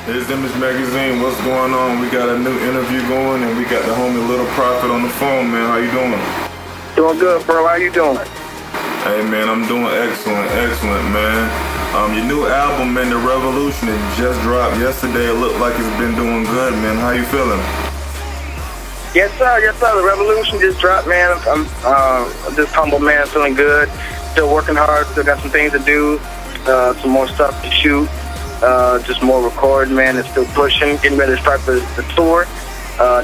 It's Image Magazine. What's going on? We got a new interview going, and we got the homie Little Prophet on the phone, man. How you doing? Doing good, bro. How you doing? Hey, man, I'm doing excellent, man. Your new album, man, The Revolution, it just dropped yesterday. It looked like it's been doing good, man. How you feeling? Yes, sir. The Revolution just dropped, man. I'm just humble, man. Feeling good. Still working hard. Still got some things to do. Some more stuff to shoot. Just more recording, man. And still pushing. Getting ready to start the tour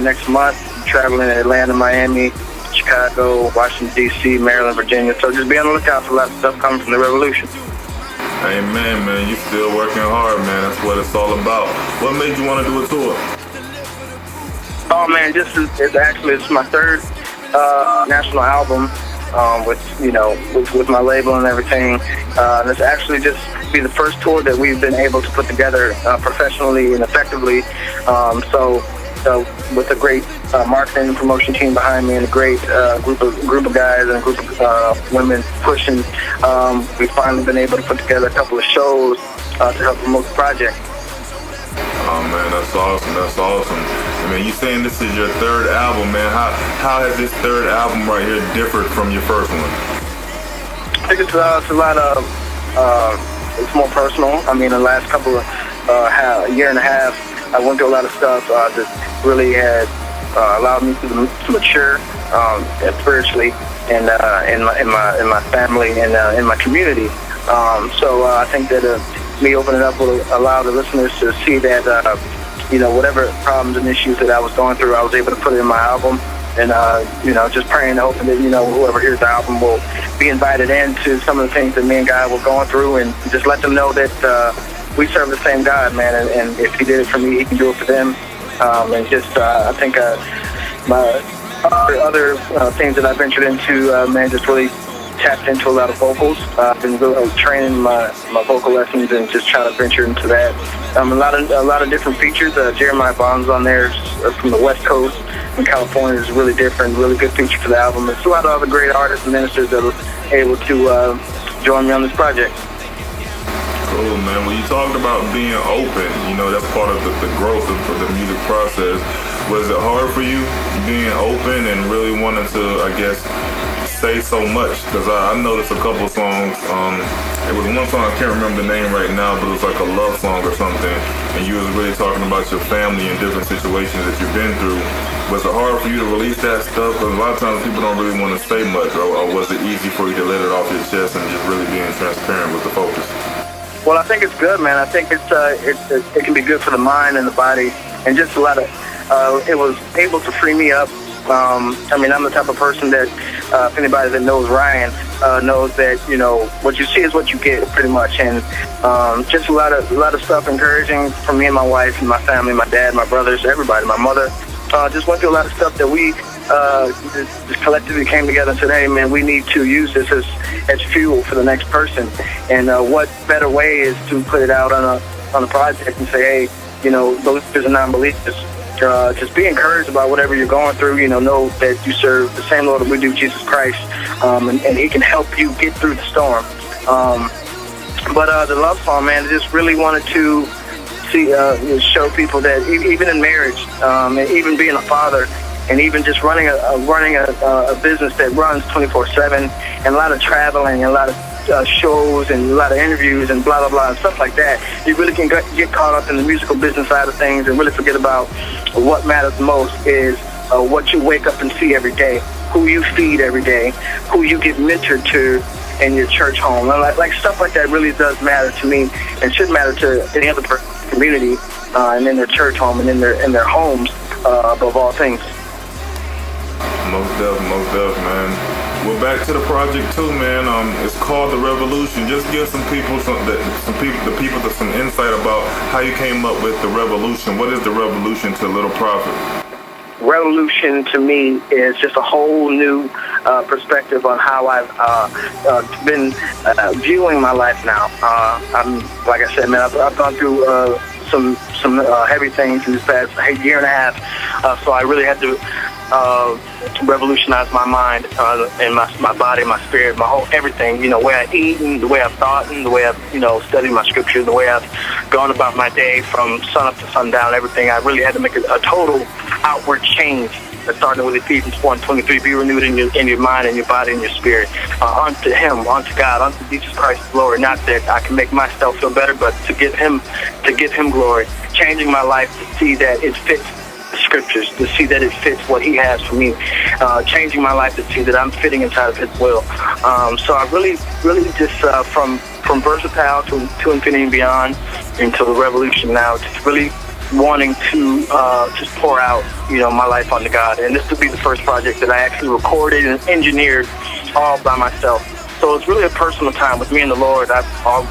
next month. Traveling to Atlanta, Miami, Chicago, Washington, D.C., Maryland, Virginia. So just be on the lookout for a lot of stuff coming from The Revolution. Hey, man, you still working hard, man. That's what it's all about. What made you want to do a tour? Oh, man, it's my third national album with my label and everything. This actually just be the first tour that we've been able to put together professionally and effectively. So with a great marketing and promotion team behind me and a great group of guys and a group of women pushing, we've finally been able to put together a couple of shows to help promote the project. Oh, man, that's awesome. I mean, you saying this is your third album, man. How has this third album right here differed from your first one? I think it's a lot of, it's more personal. I mean, the last couple of, year and a half, I went through a lot of stuff that really had allowed me to mature spiritually and in my family and in my community. So I think that me opening up will allow the listeners to see that whatever problems and issues that I was going through, I was able to put it in my album. And just praying and hoping that whoever hears the album will be invited into some of the things that me and God were going through, and just let them know that we serve the same God, man, and if He did it for me, He can do it for them. And just I think my other things that I ventured into, man, just really tapped into a lot of vocals. I've been really training my vocal lessons and just trying to venture into that. A lot of different features. Jeremiah Bond's on there from the West Coast in California. Is really different, really good feature for the album. There's a lot of other great artists and ministers that were able to join me on this project. Cool, man. When you talked about being open, that's part of the growth of the music process. Was it hard for you being open and really wanting to, I guess, say so much? Because I noticed a couple songs. It was one song, I can't remember the name right now, but it was like a love song or something. And you was really talking about your family and different situations that you've been through. Was it hard for you to release that stuff? Because a lot of times people don't really want to say much. Or was it easy for you to let it off your chest and just really being transparent with the focus? Well, I think it's good, man. I think it can be good for the mind and the body, and just a lot of. It was able to free me up. I mean, I'm the type of person that, if anybody that knows Ryan knows that what you see is what you get, pretty much, and just a lot of stuff encouraging from me and my wife and my family, my dad, my brothers, everybody, my mother. Just went through a lot of stuff that we just collectively came together and said, hey, man, we need to use this as fuel for the next person. And what better way is to put it out on a project and say, hey, believers and non-believers, just be encouraged about whatever you're going through. Know that you serve the same Lord that we do, Jesus Christ, and He can help you get through the storm. But the love song, man, I just really wanted to show people that even in marriage, and even being a father, and even just running a business that runs 24/7, and a lot of traveling, and a lot of shows, and a lot of interviews, and blah blah blah, and stuff like that, you really can get caught up in the musical business side of things, and really forget about what matters most is what you wake up and see every day, who you feed every day, who you get mentored to in your church home, and like stuff like that really does matter to me, and should matter to any other community, and in their church home and in their homes, above all things. Most deaf, man. Well, back to the project too, man. It's called The Revolution. Just give some people some insight about how you came up with The Revolution. What is The Revolution to Little Prophet? Revolution to me is just a whole new perspective on how I've been viewing my life now. I'm, like I said, man, I've gone through some heavy things in this past year and a half, so I really had to revolutionized my mind and my body, my spirit, my whole everything. You know, the way I eat and the way I've thought and the way I've, studied my scripture, the way I've gone about my day from sun up to sundown, everything. I really had to make a total outward change. Starting with Ephesians 1:23, be renewed in your mind and your body and your spirit unto Him, unto God, unto Jesus Christ's glory. Not that I can make myself feel better, but to give Him glory. Changing my life to see that it fits the scriptures, to see that it fits what He has for me. Changing my life to see that I'm fitting inside of His will. So I really just from versatile to infinity and beyond, into the revolution now, just really wanting to just pour out, my life onto God. And this would be the first project that I actually recorded and engineered all by myself. So it's really a personal time with me and the Lord.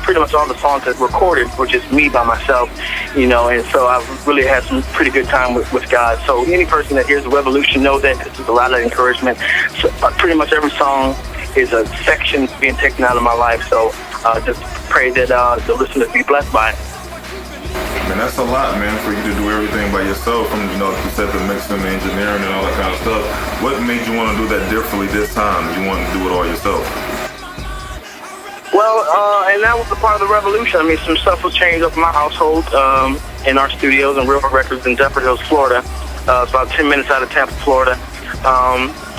Pretty much all the songs that recorded were just me by myself, and so I've really had some pretty good time with God. So any person that hears the revolution know that this is a lot of encouragement. So, pretty much every song is a section being taken out of my life. So just pray that the listeners be blessed by it. Man, that's a lot, man, for you to do everything by yourself, from, like you said, the mixing, the engineering, and all that kind of stuff. What made you want to do that differently this time? You want to do it all yourself? Well, and that was the part of the revolution. I mean, some stuff was changed up in my household, in our studios in Real Records in Depot Hills, Florida. It's about 10 minutes out of Tampa, Florida,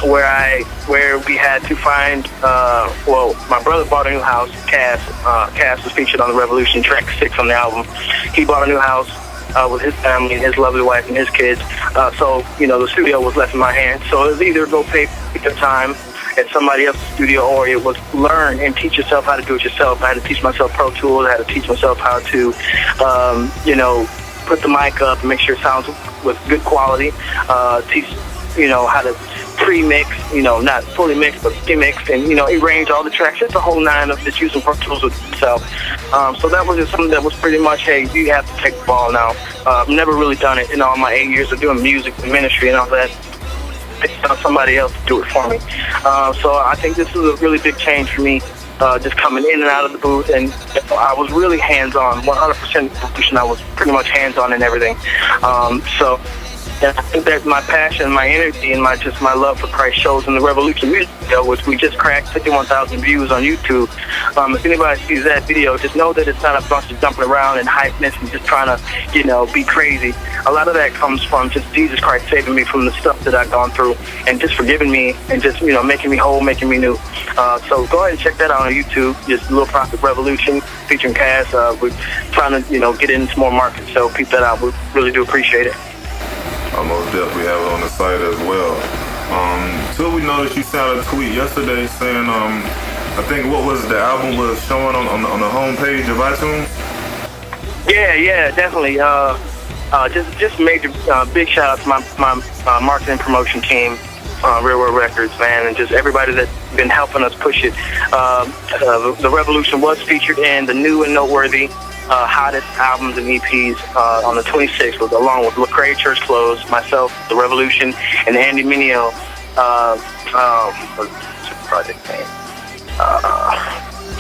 where we had to find, my brother bought a new house, Cass. Cass was featured on the Revolution, track 6 on the album. He bought a new house with his family and his lovely wife and his kids. So, the studio was left in my hands. So it was either go pay the time at somebody else's studio, or it was learn and teach yourself how to do it yourself. I had to teach myself Pro Tools. I had to teach myself how to, put the mic up and make sure it sounds with good quality. Teach, how to pre-mix, not fully mixed, but pre-mixed, and, arrange all the tracks. Just the whole nine of just using Pro Tools with yourself. So that was just something that was pretty much, hey, you have to take the ball now. I've never really done it in all my 8 years of doing music and ministry and all that. It's somebody else to do it for me. So I think this is a really big change for me, just coming in and out of the booth. And I was really hands-on, 100% production. I was pretty much hands-on in everything. So I think that my passion, my energy, and my love for Christ shows in the Revolution music video, which we just cracked 51,000 views on YouTube. If anybody sees that video, just know that it's not a bunch of jumping around and hypeness and just trying to, be crazy. A lot of that comes from just Jesus Christ saving me from the stuff that I've gone through and just forgiving me and just, making me whole, making me new. So go ahead and check that out on YouTube. Just Little Prophet Revolution featuring Cass. We're trying to, get into more markets, so keep that out. We really do appreciate it. I most definitely have it on the site as well. Till we noticed you sent a tweet yesterday saying, I think the album was showing on the homepage of iTunes? Yeah, definitely. Just major big shout out to my marketing promotion team, Real World Records, man, and just everybody that's been helping us push it. The Revolution was featured in the new and noteworthy hottest albums and EPs on the 26th, along with Lecrae Church Clothes, myself, The Revolution, and Andy Mineo. What's the project name?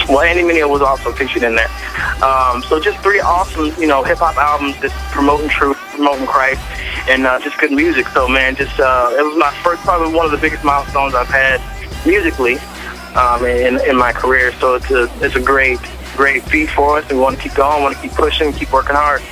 Andy Mineo was also featured in there. So just 3 awesome, hip-hop albums just promoting truth, promoting Christ, and just good music. So, man, it was my first, probably one of the biggest milestones I've had musically in my career. So it's a great feat for us, and we want to keep going, want to keep pushing, keep working hard.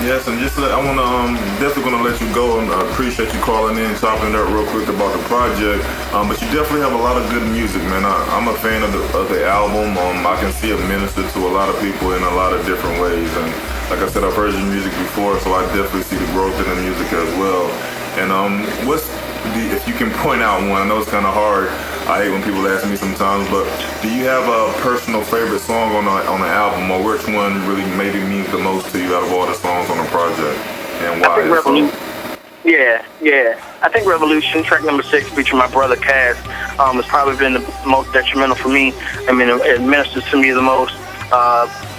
Yes, and I want to definitely going to let you go, and I appreciate you calling in, chopping it up real quick about the project. But you definitely have a lot of good music, man. I'm a fan of the album. I can see it minister to a lot of people in a lot of different ways, and like I said, I've heard your music before, so I definitely see the growth in the music as well. And if you can point out one, I know it's kind of hard. I hate when people ask me sometimes, but do you have a personal favorite song on the album, or which one really maybe means the most to you out of all the songs on the project, and why? I think Revolution, track number 6, featuring my brother Cass, has probably been the most detrimental for me. I mean, it ministers to me the most,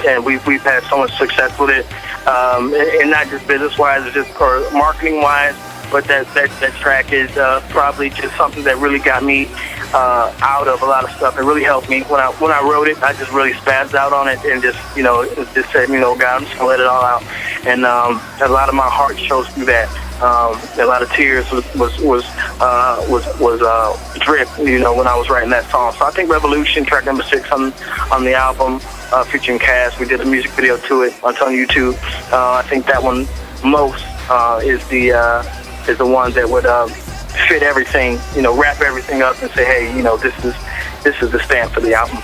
and we've had so much success with it, and not just business-wise, it's just or marketing-wise. But that track is probably just something that really got me out of a lot of stuff. It really helped me. When I wrote it, I just really spazzed out on it and just said, God, I'm just gonna let it all out. And a lot of my heart shows through that. A lot of tears was drip, you know, when I was writing that song. So I think Revolution, track number 6 on the album, featuring Cass. We did a music video to it on YouTube. I think that one most is the one that would fit everything, you know, wrap everything up and say, hey, you know, this is the stamp for the album.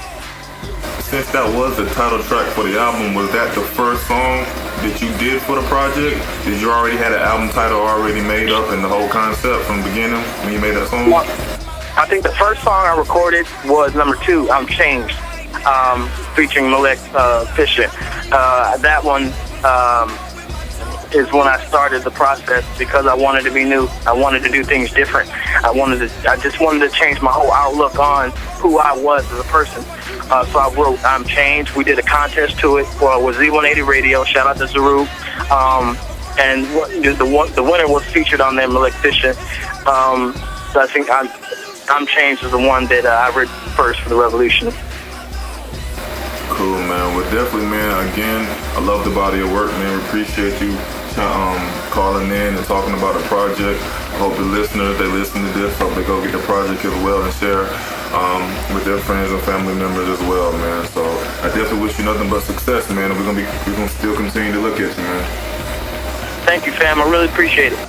Since that was the title track for the album, was that the first song that you did for the project? Did you already have an album title already made up and the whole concept from the beginning when you made that song? Well, I think the first song I recorded was number 2, I'm Changed, featuring Malik Fisher. That one is when I started the process because I wanted to be new. I wanted to do things different. I just wanted to change my whole outlook on who I was as a person. So I wrote I'm Changed. We did a contest to it with Z180 Radio. Shout out to Zaru. And the winner was featured on there, Malik Fisher. So I think I'm Changed is the one that I read first for the Revolution. Cool, man. Well, definitely, man. Again, I love the body of work, man. We appreciate you calling in and talking about the project. I hope the listeners, they listen to this, hope they go get the project as well and share with their friends and family members as well, man. So I definitely wish you nothing but success, man. We're gonna still continue to look at you, man. Thank you, fam. I really appreciate it.